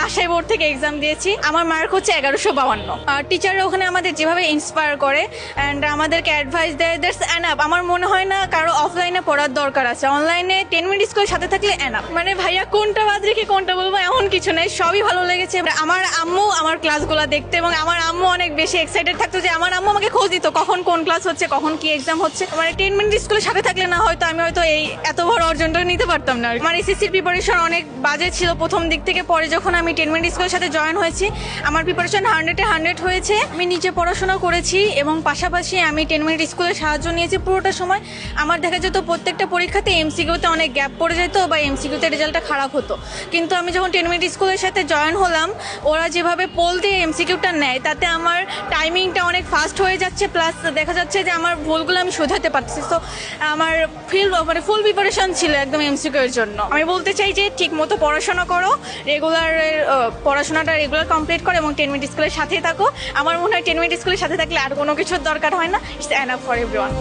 Rajshahi board থেকে exam দিয়েছি। আমার মার্ক হচ্ছে 1152। আর টিচাররা ওখানে আমাদের যেভাবে ইন্সপায়ার করে অ্যান্ড আমাদেরকে অ্যাডভাইস দেয়, দ্যাটস এনাফ। আমার মনে হয় না কারো অফলাইনে পড়ার দরকার আছে, অনলাইনে 10 মিনিট স্কুলের সাথে থাকলে এনাফ। মানে ভাইয়া কোনটা বাদ রেখে কোনটা বলবো এমন কিছু নেই, সবই ভালো লেগেছে। আমার আম্মু আমার ক্লাসগুলো দেখতে এবং আমার আম্মু অনেক বেশি এক্সাইটেড থাকতো যে আমার আম্মু আমাকে খোঁজ দিত কখন কোন ক্লাস হচ্ছে, কখন কি এক্সাম হচ্ছে। মানে 10 মিনিট স্কুলের সাথে থাকলে না হয়তো আমি হয়তো এই এত বড় অর্জনটা নিতে পারতাম না। আমার এসএসসির প্রিপারেশন অনেক বাজে ছিল প্রথম দিক থেকে, পরে যখন আমি 10 মিনিট স্কুলের সাথে জয়েন হয়েছি আমার প্রিপারেশন 100-এ 100 হয়েছে। আমি নিজে পড়াশোনা করেছি এবং পাশাপাশি আমি 10 মিনিট স্কুলের সাহায্য নিয়েছি পুরোটা সময়। আমার দেখা যেত প্রত্যেকটা পরীক্ষাতে এমসিকিউতে অনেক গ্যাপ পড়ে যেত বা এমসিকিউতে রেজাল্টটা খারাপ হতো, কিন্তু আমি যখন 10 মিনিট স্কুলের সাথে জয়েন হলাম ওরা যেভাবে পোল দিয়ে এমসিকিউটা নেয় তাতে আমার টাইমিংটা অনেক ফাস্ট হয়ে যাচ্ছে, প্লাস দেখা যাচ্ছে যে আমার ভুলগুলো আমি শোধাতে পারছি। তো আমার ফুল প্রিপারেশন ছিল একদম এমসিকিউ এর জন্য। আমি বলতে চাই যে ঠিক মতো পড়াশোনা করো, পড়াশোনাটা রেগুলার কমপ্লিট করো এবং 10 মিনিট স্কুলের সাথেই থাকো। আমার মনে হয় 10 মিনিট স্কুলের সাথে থাকলে আর কোনো কিছুর দরকার হয় না, ইটস এনাফ ফর এভরিওয়ান।